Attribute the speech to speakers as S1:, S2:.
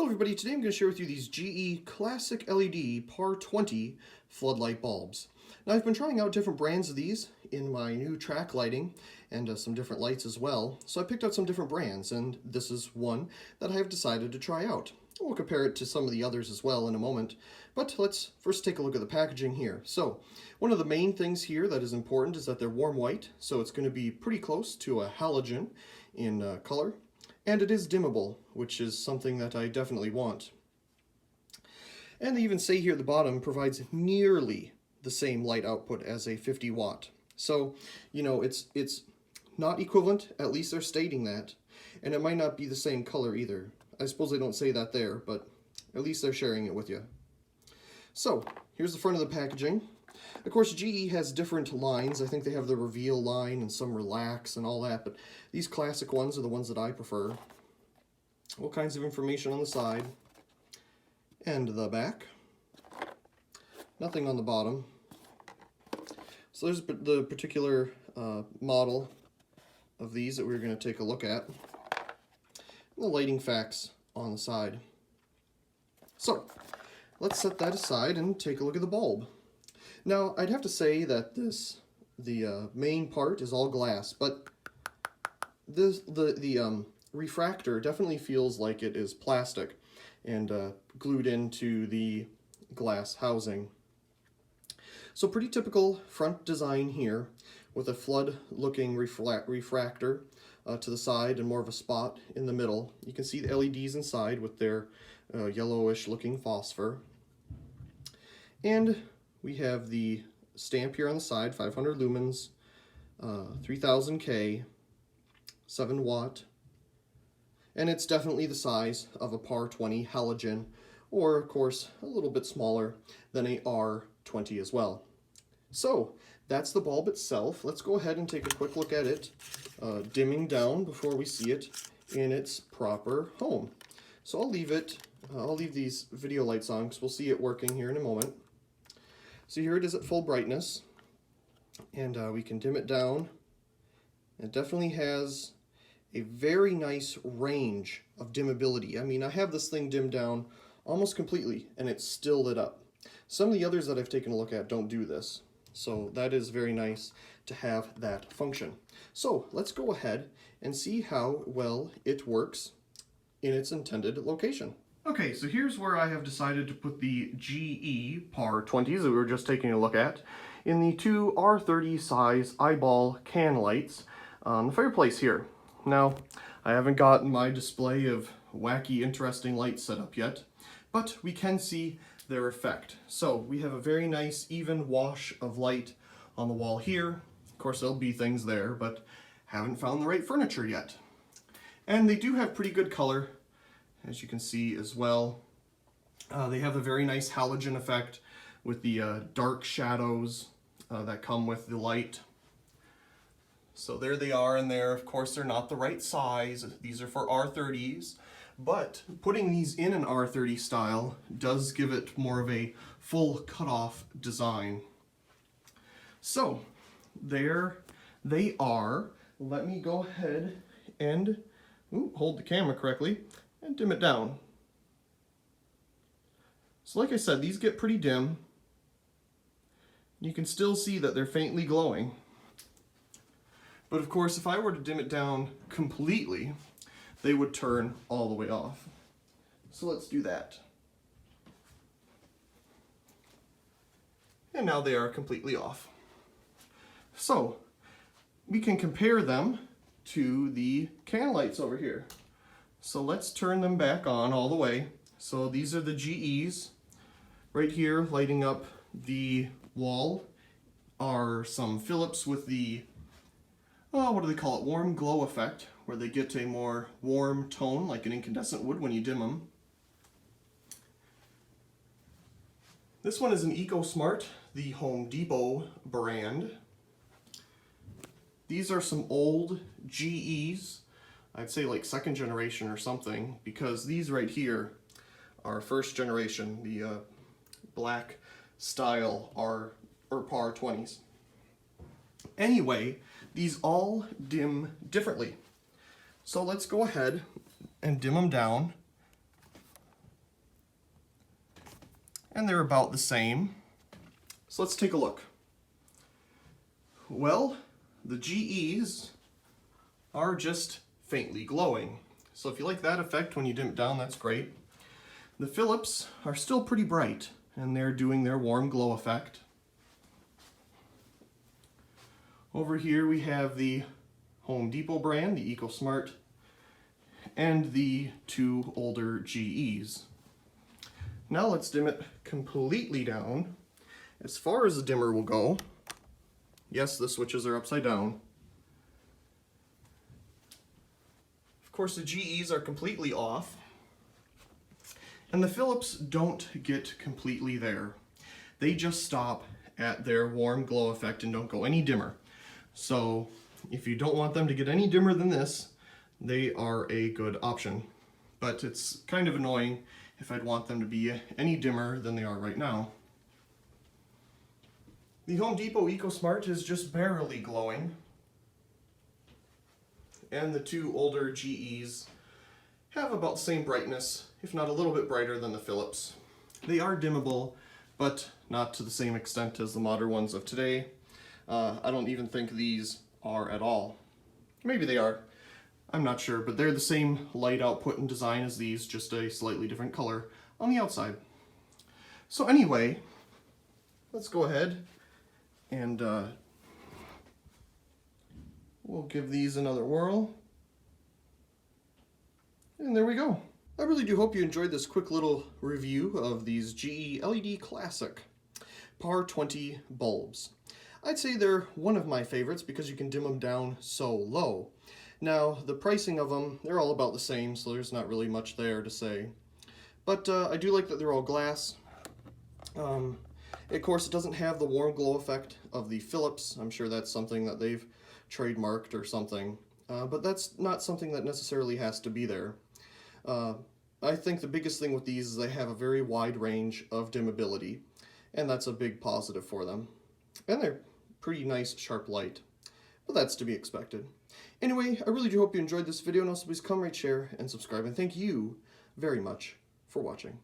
S1: Hello everybody, today I'm going to share with you these GE Classic LED PAR20 floodlight bulbs. Now I've been trying out different brands of these in my new track lighting and some different lights as well. So I picked out some different brands and this is one that I have decided to try out. We'll compare it to some of the others as well in a moment, but let's first take a look at the packaging here. So one of the main things here that is important is that they're warm white, so it's going to be pretty close to a halogen in color. And it is dimmable, which is something that I definitely want. And they even say here at the bottom provides nearly the same light output as a 50 watt. So, you know, it's not equivalent, at least they're stating that. And it might not be the same color either. I suppose they don't say that there, but at least they're sharing it with you. So, here's the front of the packaging. Of course, GE has different lines. I think they have the Reveal line and some Relax and all that, but these classic ones are the ones that I prefer. All kinds of information on the side and the back. Nothing on the bottom. So there's the particular model of these that we're going to take a look at. And the lighting facts on the side. So, let's set that aside and take a look at the bulb. Now, I'd have to say that the main part is all glass, but the refractor definitely feels like it is plastic and glued into the glass housing. So pretty typical front design here with a flood-looking refractor to the side and more of a spot in the middle. You can see the LEDs inside with their yellowish-looking phosphor. And we have the stamp here on the side, 500 lumens, 3000K, 7 watt, and it's definitely the size of a PAR20 halogen, or of course a little bit smaller than a R20 as well. So that's the bulb itself. Let's go ahead and take a quick look at it, dimming down before we see it in its proper home. So I'll leave these video lights on because we'll see it working here in a moment. So here it is at full brightness, and we can dim it down. It definitely has a very nice range of dimmability. I mean, I have this thing dimmed down almost completely, and it's still lit up. Some of the others that I've taken a look at don't do this, so that is very nice to have that function. So let's go ahead and see how well it works in its intended location. Okay, so here's where I have decided to put the GE PAR20s that we were just taking a look at in the two R30 size eyeball can lights on the fireplace here. Now, I haven't gotten my display of wacky, interesting lights set up yet, but we can see their effect. So we have a very nice even wash of light on the wall here. Of course, there'll be things there, but haven't found the right furniture yet. And they do have pretty good color, as you can see as well. They have a very nice halogen effect with the dark shadows that come with the light. So there they are in there. Of course, they're not the right size. These are for R30s, but putting these in an R30 style does give it more of a full cutoff design. So there they are. Let me go ahead and hold the camera correctly and dim it down. So like I said, these get pretty dim. You can still see that they're faintly glowing. But of course, if I were to dim it down completely, they would turn all the way off. So let's do that. And now they are completely off. So we can compare them to the can lights over here. So let's turn them back on all the way. So these are the GEs. Right here, lighting up the wall are some Philips with the, what do they call it, warm glow effect, where they get a more warm tone like an incandescent would when you dim them. This one is an EcoSmart, the Home Depot brand. These are some old GEs. I'd say like second generation or something, because these right here are first generation, the black style PAR20s. Anyway, these all dim differently. So let's go ahead and dim them down and they're about the same. So let's take a look. Well, the GEs are just faintly glowing. So if you like that effect when you dim it down, that's great. The Philips are still pretty bright, and they're doing their warm glow effect. Over here we have the Home Depot brand, the EcoSmart, and the two older GEs. Now let's dim it completely down. As far as the dimmer will go, yes, the switches are upside down. Of course, the GEs are completely off, and the Philips don't get completely there. They just stop at their warm glow effect and don't go any dimmer. So if you don't want them to get any dimmer than this, they are a good option. But it's kind of annoying if I'd want them to be any dimmer than they are right now. The Home Depot EcoSmart is just barely glowing, and the two older GEs have about the same brightness, if not a little bit brighter than the Philips. They are dimmable, but not to the same extent as the modern ones of today. I don't even think these are at all. Maybe they are, I'm not sure, but they're the same light output and design as these, just a slightly different color on the outside. So anyway, let's go ahead and we'll give these another whirl. And there we go. I really do hope you enjoyed this quick little review of these GE LED Classic PAR20 bulbs. I'd say they're one of my favorites because you can dim them down so low. Now, the pricing of them, they're all about the same, so there's not really much there to say. But I do like that they're all glass. Of course, it doesn't have the warm glow effect of the Philips. I'm sure that's something that they've trademarked or something. But that's not something that necessarily has to be there. I think the biggest thing with these is they have a very wide range of dimmability, and that's a big positive for them. And they're pretty nice, sharp light, but that's to be expected. Anyway, I really do hope you enjoyed this video, and also please comment, rate, share, and subscribe, and thank you very much for watching.